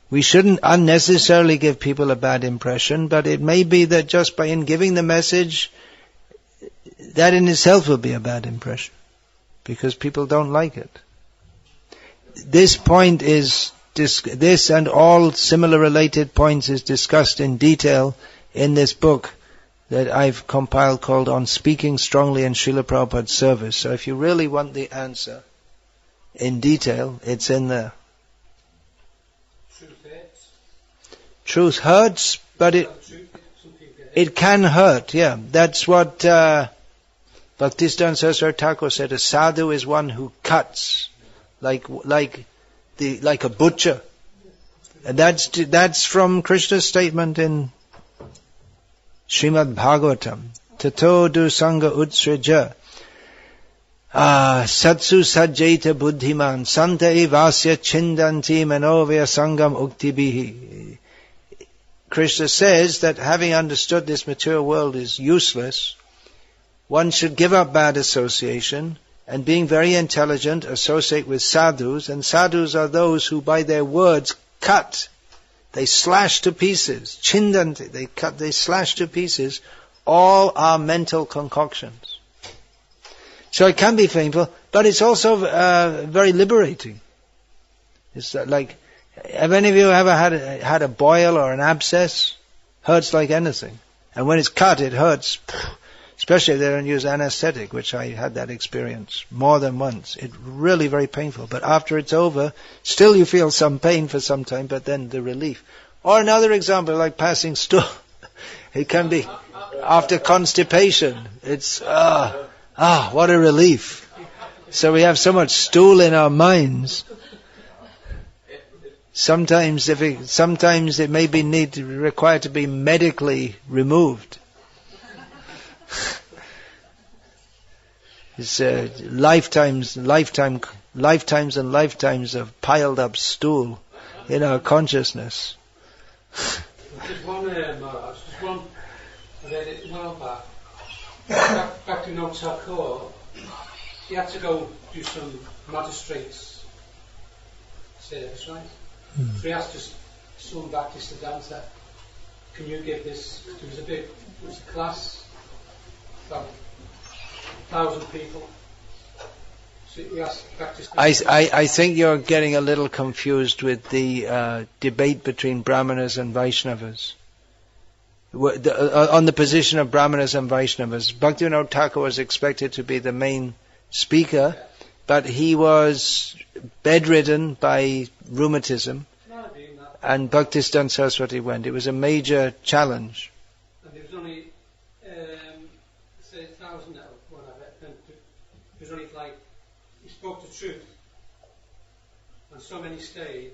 We shouldn't unnecessarily give people a bad impression, but it may be that just by giving the message, that in itself will be a bad impression. Because people don't like it. This point is, this and all similar related points is discussed in detail in this book that I've compiled called On Speaking Strongly in Srila Prabhupada's Service. So if you really want the answer in detail, it's in there. Truth hurts, but it can hurt, yeah. That's what Bhaktisiddhanta Saraswati Thakur said. A sadhu is one who cuts, like a butcher. And that's from Krishna's statement in Srimad Bhagavatam. Tato du sangha utsrija satsu sajjaita buddhiman santa evasya chindanti manovaya sangam uktibihi. Krishna says that having understood this material world is useless, one should give up bad association and being very intelligent associate with sadhus, and sadhus are those who by their words cut, they slash to pieces, chindanti, they slash to pieces all our mental concoctions. So it can be painful, but it's also very liberating. It's like, have any of you ever had a boil or an abscess? Hurts like anything. And when it's cut, it hurts. Especially if they don't use anesthetic, which I had that experience more than once. It's really very painful. But after it's over, still you feel some pain for some time, but then the relief. Or another example, like passing stool. It can be after constipation. It's, what a relief. So we have so much stool in our minds. Sometimes it may be required to be medically removed. It's lifetimes and lifetimes of piled up stool in our consciousness. Just one, I read it a while back to Note Thakur. He had to go do some magistrates service, right? So he asked his son Bhaktisiddhanta, can you give this? It was a class, about 1,000 people. So he asked Bhaktisiddhanta. I think you're getting a little confused with the debate between Brahmanas and Vaishnavas. On the position of Brahmanas and Vaishnavas. Bhaktivinoda Thakur was expected to be the main speaker, but he was bedridden by rheumatism, and Bhaktisiddhanta Saraswati went. It was a major challenge. And there was only, say 1,000 or whatever, and it was only like, he spoke the truth, and so many stayed,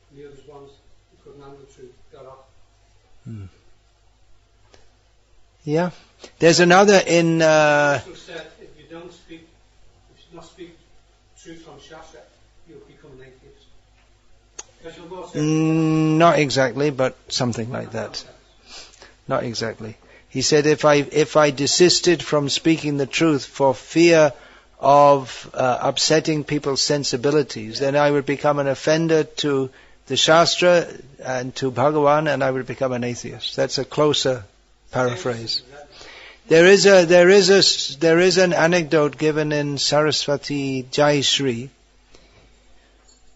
and the others ones who couldn't handle the truth got off. Yeah. There's another in... He also said, if you not speak truth from Shastra, you'll become an atheist. Not exactly, but something like that. Not exactly. He said, if I desisted from speaking the truth for fear of upsetting people's sensibilities, then I would become an offender to the Shastra and to Bhagavan, and I would become an atheist. That's a closer paraphrase. There is an anecdote given in Saraswati Jayashree,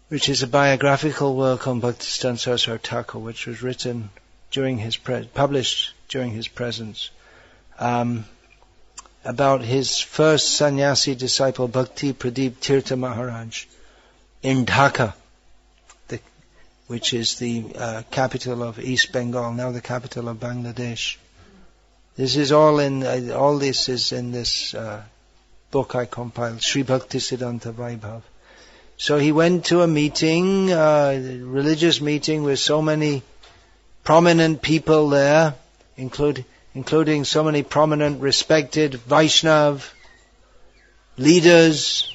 which is a biographical work on Bhaktisiddhanta Saraswati Thakur, which was written published during his presence, about his first sannyasi disciple, Bhakti Pradeep Tirtha Maharaj, in Dhaka, which is the capital of East Bengal, now the capital of Bangladesh. This is all this is in this book I compiled, Sri Bhaktisiddhanta Vaibhav. So he went to a meeting, religious meeting with so many prominent people there, including so many prominent, respected Vaishnav leaders.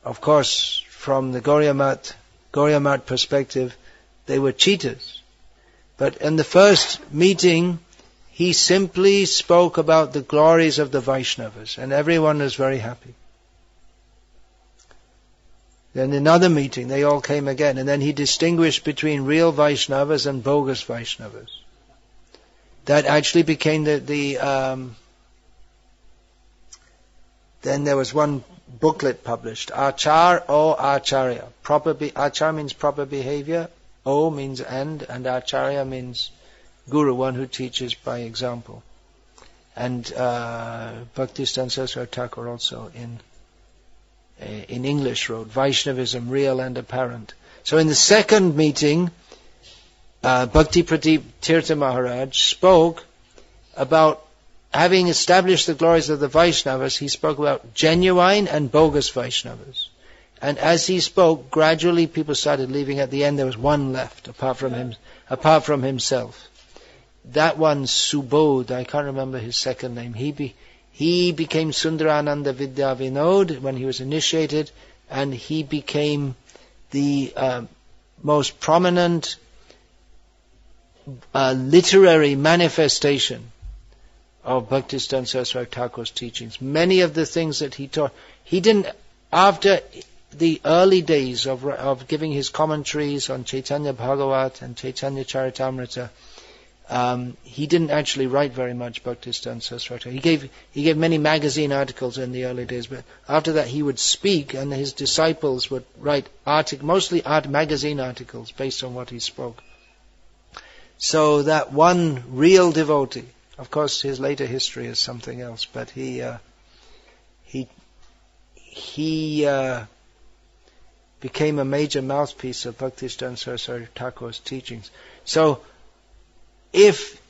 Of course, from the Gauriya Math perspective, they were cheaters. But in the first meeting, he simply spoke about the glories of the Vaishnavas, and everyone was very happy. Then another meeting, they all came again, and then he distinguished between real Vaishnavas and bogus Vaishnavas. That actually became then there was one booklet published, Achar O Acharya. Achar means proper behavior, O means and Acharya means Guru, one who teaches by example. And Bhaktisiddhanta Saraswati Thakur also in English wrote Vaishnavism, Real and Apparent. So in the second meeting, Bhakti Pradip Tirtha Maharaj spoke about having established the glories of the Vaishnavas. He spoke about genuine and bogus Vaishnavas. And as he spoke, gradually people started leaving. At the end there was one left, apart from himself. That one, Subodh, I can't remember his second name. He became Sundarananda Vidya Vinod when he was initiated, and he became the most prominent literary manifestation of Bhaktisiddhanta Saraswati Thakur's teachings. Many of the things that he taught, he didn't, after the early days of giving his commentaries on Chaitanya Bhagavat and Chaitanya Charitamrita, he didn't actually write very much Bhaktisiddhanta Saraswati. He gave many magazine articles in the early days, but after that he would speak, and his disciples would write mostly magazine articles based on what he spoke. So that one real devotee, of course his later history is something else, but he became a major mouthpiece of Bhaktisiddhanta Saraswati Thakur's teachings. So if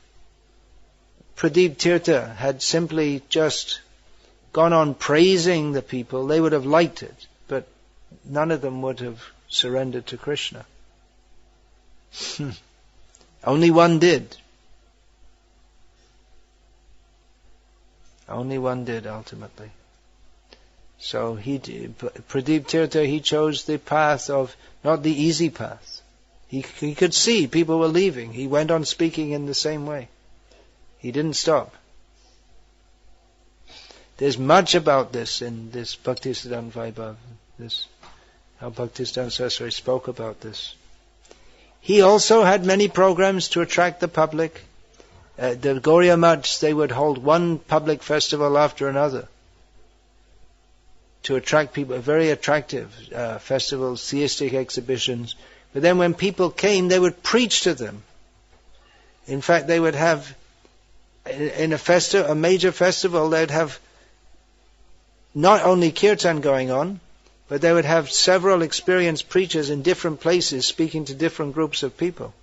Pradip Tirtha had simply just gone on praising the people, they would have liked it, but none of them would have surrendered to Krishna. Only one did. Only one did, ultimately. So Pradip Tirtha, he chose the path of, not the easy path. He could see people were leaving. He went on speaking in the same way. He didn't stop. There's much about this in this Bhaktisiddhanta Vaibhav, how Bhaktisiddhanta Saraswati spoke about this. He also had many programs to attract the public. The Gauriya Maths, they would hold one public festival after another to attract people, very attractive festivals, theistic exhibitions. But then when people came, they would preach to them. In fact, they would have, in a major festival, they'd have not only kirtan going on, but they would have several experienced preachers in different places speaking to different groups of people.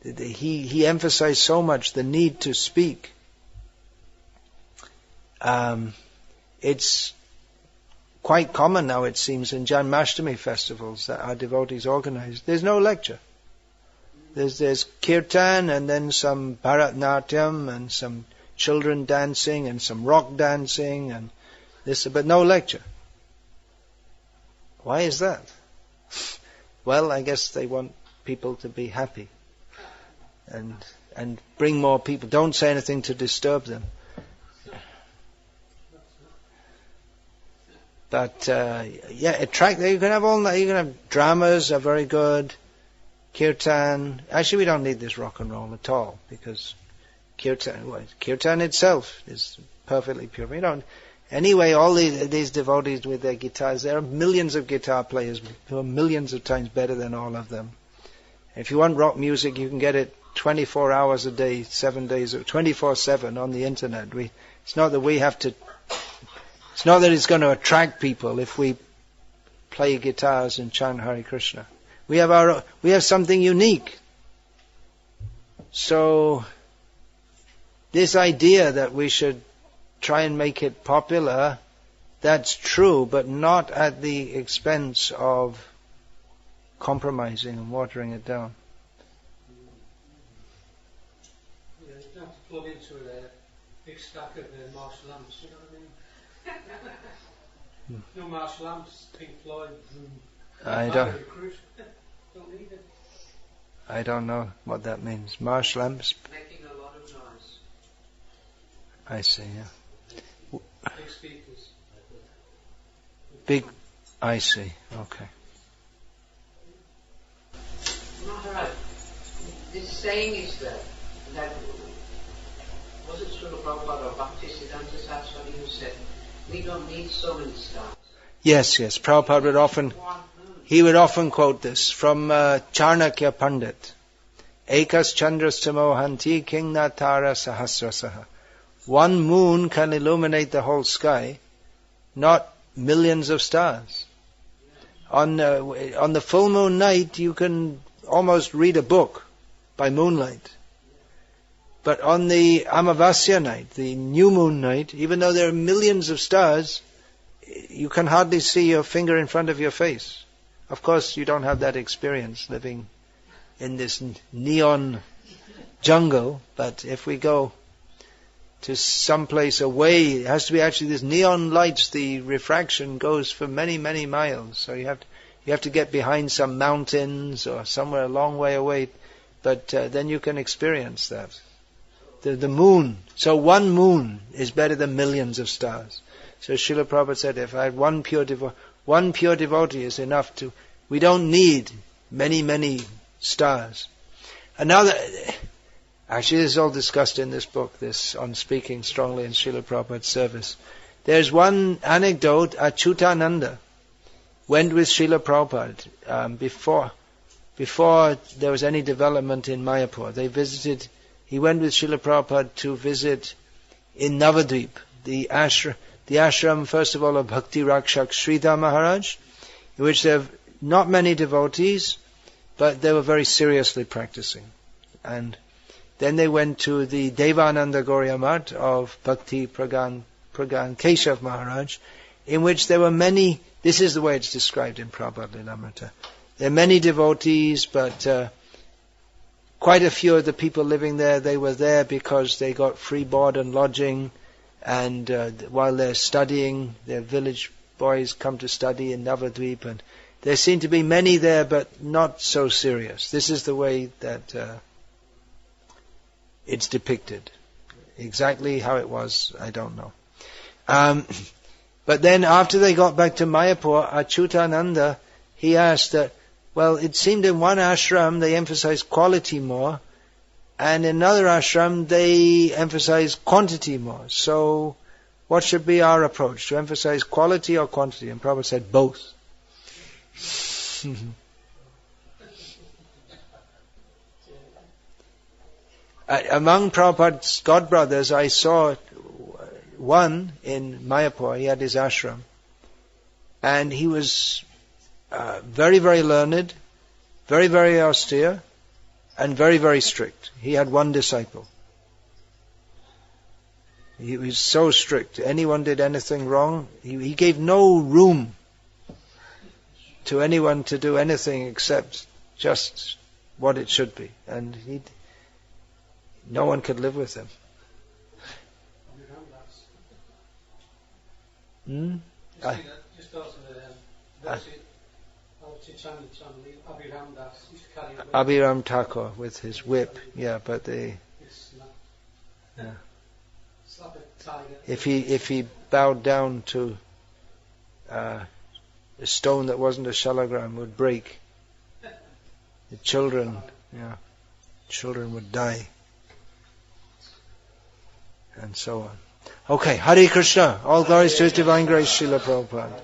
He emphasized so much the need to speak. It's quite common now, it seems, in Janmashtami festivals that our devotees organize. There's no lecture. There's kirtan and then some Bharatnatyam and some children dancing and some rock dancing and this, but no lecture. Why is that? Well, I guess they want people to be happy and bring more people. Don't say anything to disturb them. But you can have all that. You can have dramas are very good, kirtan. Actually, we don't need this rock and roll at all, because kirtan itself is perfectly pure. We don't. Anyway, all these devotees with their guitars, there are millions of guitar players who are millions of times better than all of them. If you want rock music, you can get it 24 hours a day, 7 days, 24/7 on the internet. It's not that we have to. It's not that it's going to attract people if we play guitars and chant Hare Krishna. We have something unique. So this idea that we should try and make it popular, that's true, but not at the expense of compromising and watering it down. Yeah, you don't have to plug into a big stack of martial lamps, you know what I mean? No martial lamps, Pink Floyd. I don't need it. I don't know what that means. Marsh lamps. Making a lot of noise. I see. Yeah. Big speakers. Big. I see. Okay. Maharaj, this saying is that was it Srila Prabhupada or Bhaktisiddhanta Saraswati who said, we don't need so many stars. Yes. Prabhupada would often quote this from Charnakya Pandit. Ekas chandrastamo hanti kingna tara sahasrasaha. One moon can illuminate the whole sky, not millions of stars. On the full moon night, almost read a book by moonlight. But on the Amavasya night, the new moon night, even though there are millions of stars, you can hardly see your finger in front of your face. Of course, you don't have that experience living in this neon jungle, but if we go to some place away, it has to be actually this neon lights, the refraction goes for many, many miles. So you have to get behind some mountains or somewhere a long way away, but then you can experience that. The moon, so one moon is better than millions of stars. So Srila Prabhupada said, if I had one pure devotee is enough to, we don't need many, many stars. Another, actually this is all discussed in this book, this on speaking strongly in Srila Prabhupada's service. There's one anecdote, Achyutananda went with Srila Prabhupada before there was any development in Mayapur. He went with Srila Prabhupada to visit in Navadvip, the ashram first of all of Bhakti Rakshak Sridhar Maharaj, in which there are not many devotees, but they were very seriously practicing. And then they went to the Devananda Gauriya Math of Bhakti Pragan Keshav Maharaj, in which there were many, this is the way it's described in Prabhupada Lilamrita. There are many devotees, but quite a few of the people living there, they were there because they got free board and lodging, and while they're studying, their village boys come to study in Navadvip, and there seem to be many there, but not so serious. This is the way that it's depicted. Exactly how it was, I don't know. But then after they got back to Mayapur, Achyutananda, he asked that, well, it seemed in one ashram they emphasized quality more, and in another ashram they emphasized quantity more. So, what should be our approach? To emphasize quality or quantity? And Prabhupada said both. Among Prabhupada's godbrothers, I saw one in Mayapur. He had his ashram, and he was very, very learned, very, very austere, and very, very strict. He had one disciple. He was so strict. Anyone did anything wrong, he gave no room to anyone to do anything except just what it should be. And no one could live with him. Abhiram Thakur with his whip, but if he bowed down to a stone that wasn't a shalagram would break. The children would die, and so on. Okay, Hare Krishna. All glories to His Divine Grace, Srila Prabhupada.